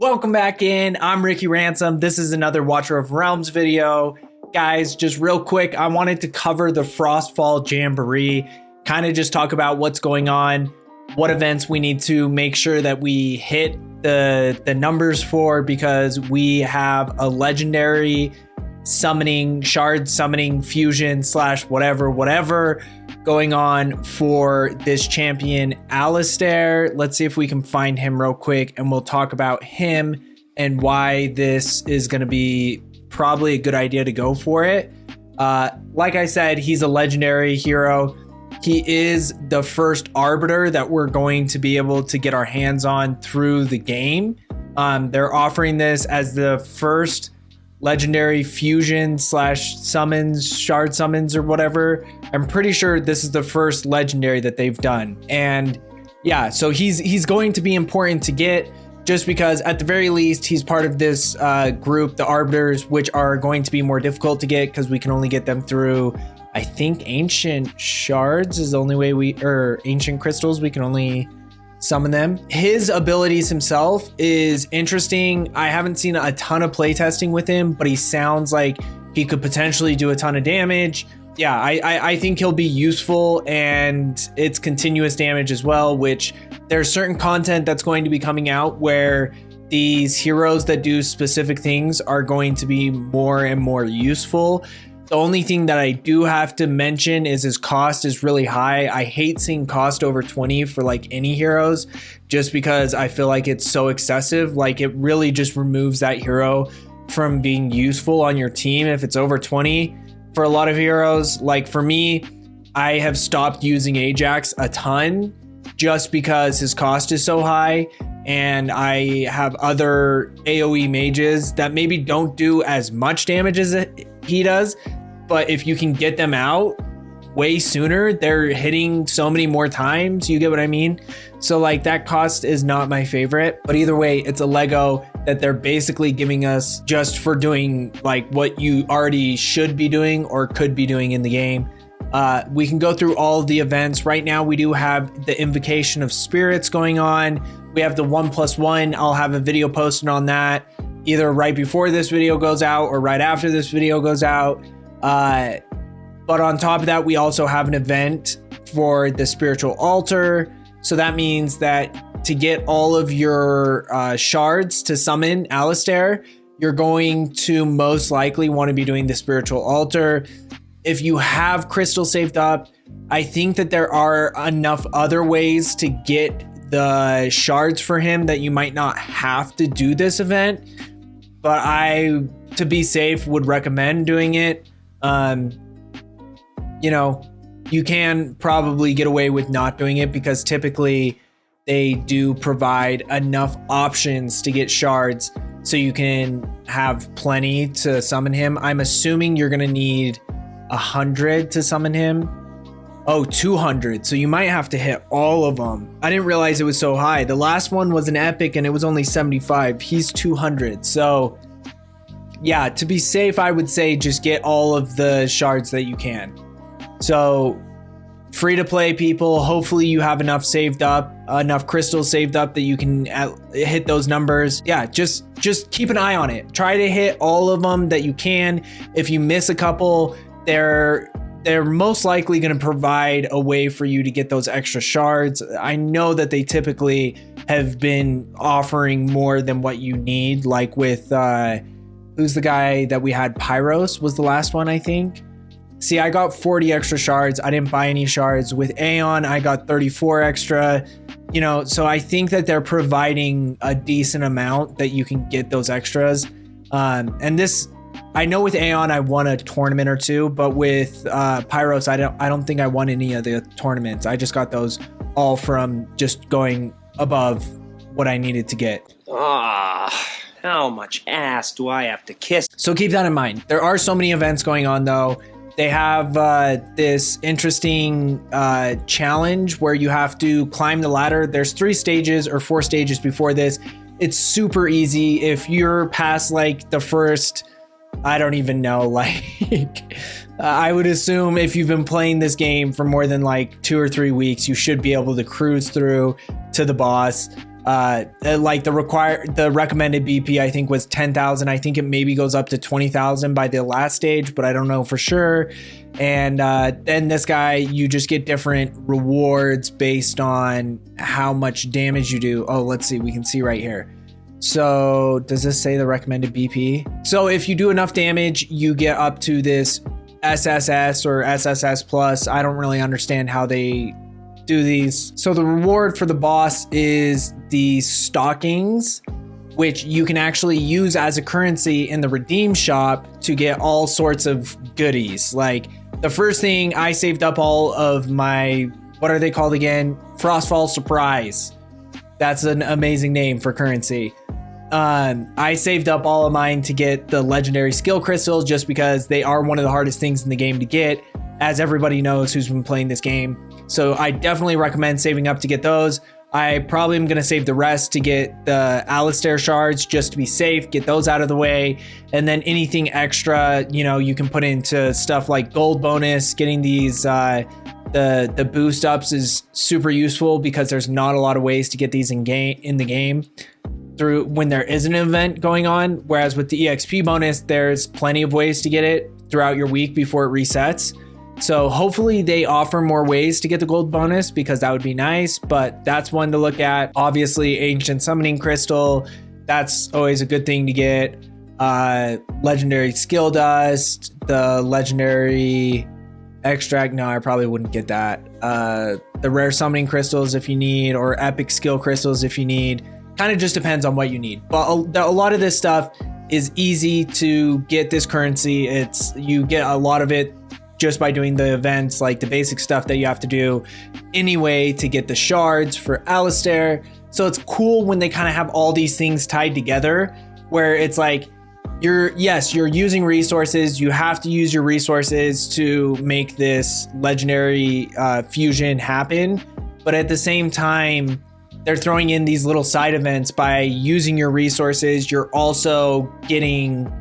Welcome back in. I'm Ricky Ransom. This is another Watcher of Realms video. Guys, just real quick, I wanted to cover the Frostfall Jamboree, kind of just talk about what's going on, what events we need to make sure that we hit the numbers for, because we have a legendary summoning, shard summoning, fusion slash whatever going on for this champion Alistair. Let's see if we can find him real quick, and we'll talk about him and why this is going to be probably a good idea to go for it. Like I said, he's a legendary hero. He is the first arbiter that we're going to be able to get our hands on through the game. They're offering this as the first legendary fusion slash summons, shard summons or whatever. I'm pretty sure this is the first legendary that they've done. And yeah, so he's going to be important to get, just because at the very least he's part of this group, the arbiters, which are going to be more difficult to get because we can only get them through, I think, ancient shards is the only way or ancient crystals, we can only summon them. His abilities himself is interesting. I haven't seen a ton of playtesting with him, but he sounds like he could potentially do a ton of damage. Yeah, I think he'll be useful, and it's continuous damage as well, which there's certain content that's going to be coming out where these heroes that do specific things are going to be more and more useful. The only thing that I do have to mention is his cost is really high. I hate seeing cost over 20 for like any heroes, just because I feel like it's so excessive. Like, it really just removes that hero from being useful on your team if it's over 20 for a lot of heroes. Like for me, I have stopped using Ajax a ton just because his cost is so high, and I have other AoE mages that maybe don't do as much damage as he does, but if you can get them out way sooner, they're hitting so many more times. You get what I mean? So like, that cost is not my favorite, but either way, it's a Lego that they're basically giving us just for doing like what you already should be doing or could be doing in the game. We can go through all of the events. Right now we do have the Invocation of Spirits going on. We have the 1+1. I'll have a video posted on that either right before this video goes out or right after this video goes out. But on top of that, we also have an event for the Spiritual Altar. So that means that to get all of your shards to summon Alistair, you're going to most likely want to be doing the Spiritual Altar. If you have crystal saved up, I think that there are enough other ways to get the shards for him that you might not have to do this event. But I, to be safe, would recommend doing it. You know, you can probably get away with not doing it because typically they do provide enough options to get shards so you can have plenty to summon him. I'm assuming you're going to need 100 to summon him. Oh, 200. So you might have to hit all of them. I didn't realize it was so high. The last one was an epic and it was only 75. He's 200. So yeah, to be safe, I would say just get all of the shards that you can. So free to play people, hopefully you have enough saved up, enough crystals saved up that you can hit those numbers. Yeah, just keep an eye on it. Try to hit all of them that you can. If you miss a couple, they're most likely going to provide a way for you to get those extra shards. I know that they typically have been offering more than what you need, like with who's the guy that we had? Pyros was the last one, I think. See, I got 40 extra shards. I didn't buy any shards. With Aeon, I got 34 extra. You know, so I think that they're providing a decent amount that you can get those extras. And this, I know with Aeon I won a tournament or two, but with Pyros, I don't think I won any of the tournaments. I just got those all from just going above what I needed to get. How much ass do I have to kiss? So keep that in mind. There are so many events going on though. They have this interesting challenge where you have to climb the ladder. There's 3 stages or 4 stages before this. It's super easy. If you're past like the first, I don't even know, like I would assume if you've been playing this game for more than like 2 or 3 weeks, you should be able to cruise through to the boss. Like the recommended BP I think was 10,000. I think it maybe goes up to 20,000 by the last stage, but I don't know for sure. And then this guy, you just get different rewards based on how much damage you do. Oh, let's see, we can see right here. So does this say the recommended BP? So if you do enough damage, you get up to this SSS or SSS plus. I don't really understand how they do these. So the reward for the boss is the stockings, which you can actually use as a currency in the redeem shop to get all sorts of goodies. Like the first thing, I saved up all of my, what are they called again? Frostfall Surprise. That's an amazing name for currency. I saved up all of mine to get the legendary skill crystals just because they are one of the hardest things in the game to get, as everybody knows who's been playing this game. So I definitely recommend saving up to get those. I probably am going to save the rest to get the Alistair shards just to be safe, get those out of the way. And then anything extra, you know, you can put into stuff like gold bonus. Getting these, the boost ups is super useful because there's not a lot of ways to get these in the game through when there is an event going on. Whereas with the EXP bonus, there's plenty of ways to get it throughout your week before it resets. So hopefully they offer more ways to get the gold bonus because that would be nice, but that's one to look at. Obviously, Ancient Summoning Crystal, that's always a good thing to get. Legendary Skill Dust, the Legendary Extract, no, I probably wouldn't get that. The Rare Summoning Crystals if you need, or Epic Skill Crystals if you need. Kind of just depends on what you need. But a lot of this stuff is easy to get this currency. You get a lot of it just by doing the events, like the basic stuff that you have to do anyway to get the shards for Alistair. So it's cool when they kind of have all these things tied together, where it's like you're using resources. You have to use your resources to make this legendary fusion happen. But at the same time, they're throwing in these little side events. By using your resources, you're also getting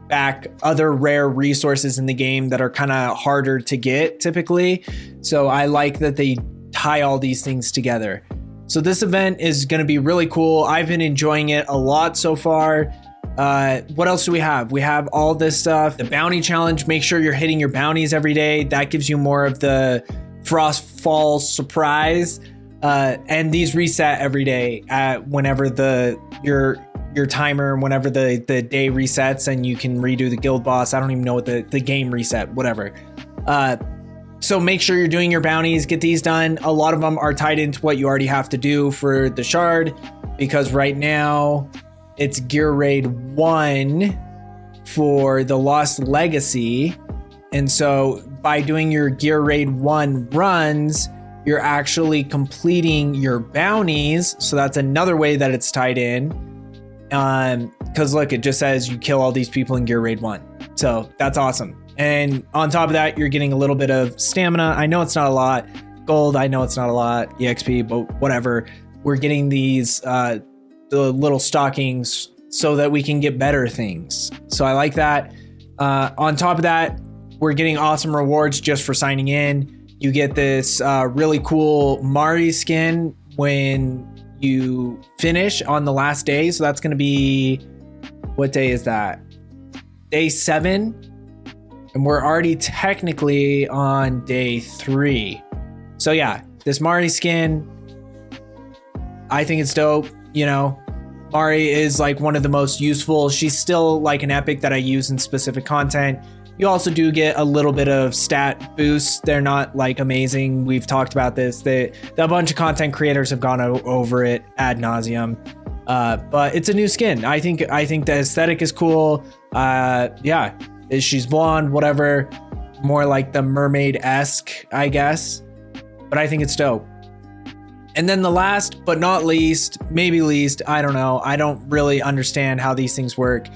back other rare resources in the game that are kind of harder to get typically. So I like that they tie all these things together. So this event is going to be really cool. I've been enjoying it a lot so far. What else do we have? We have all this stuff. The bounty challenge, make sure you're hitting your bounties every day. That gives you more of the Frostfall Surprise. And these reset every day whenever your timer, whenever the day resets, and you can redo the guild boss. I don't even know what the game reset, whatever. So make sure you're doing your bounties, get these done. A lot of them are tied into what you already have to do for the shard, because right now it's gear raid 1 for the Lost Legacy. And so by doing your gear raid 1 runs, you're actually completing your bounties. So that's another way that it's tied in. Because look, it just says you kill all these people in gear raid 1. So that's awesome. And on top of that, you're getting a little bit of stamina. I know it's not a lot. Gold, I know it's not a lot. EXP, but whatever. We're getting these the little stockings so that we can get better things. So I like that. On top of that, we're getting awesome rewards just for signing in. You get this really cool Mari skin when you finish on the last day. So that's going to be, what day is that? Day 7. And we're already technically on day 3. So yeah, this Mari skin, I think it's dope. You know, Mari is like one of the most useful. She's still like an epic that I use in specific content. You also do get a little bit of stat boosts. They're not like amazing. We've talked about this. A bunch of content creators have gone over it ad nauseum. But it's a new skin. I think the aesthetic is cool. Yeah, she's blonde, whatever. More like the mermaid-esque, I guess. But I think it's dope. And then the last but not least, maybe least, I don't know. I don't really understand how these things work.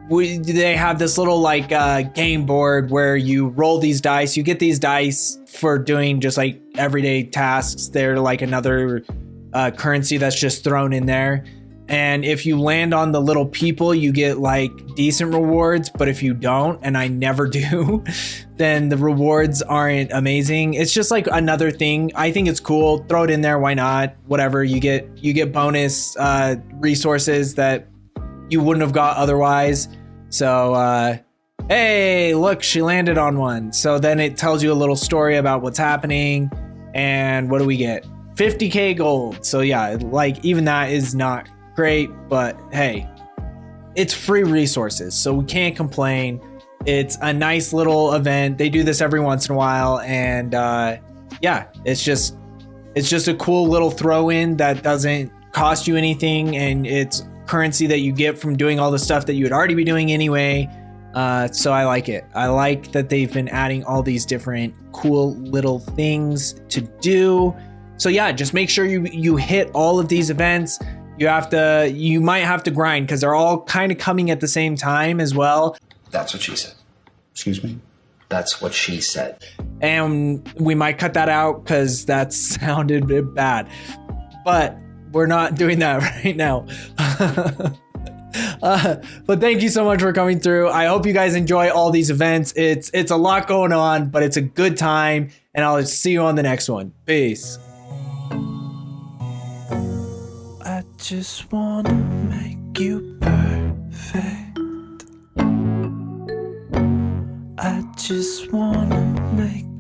They have this little like game board where you roll these dice. You get these dice for doing just like everyday tasks. They're like another currency that's just thrown in there. And if you land on the little people, you get like decent rewards. But if you don't, and I never do, then the rewards aren't amazing. It's just like another thing. I think it's cool. Throw it in there. Why not? Whatever. You get bonus resources that you wouldn't have got otherwise. So hey, look, she landed on one. So then it tells you a little story about what's happening. And what do we get? 50k gold. So yeah, like even that is not great, but hey, it's free resources, so we can't complain. It's a nice little event. They do this every once in a while, and yeah, it's just a cool little throw in that doesn't cost you anything, and it's currency that you get from doing all the stuff that you would already be doing anyway. So I like it. I like that they've been adding all these different cool little things to do. So yeah, just make sure you hit all of these events. You might have to grind because they're all kind of coming at the same time as well. That's what she said. Excuse me? That's what she said. And we might cut that out because that sounded a bit bad. But we're not doing that right now. But thank you so much for coming through. I hope you guys enjoy all these events. It's a lot going on, but it's a good time. And I'll see you on the next one. Peace. I just wanna make you perfect. I just wanna make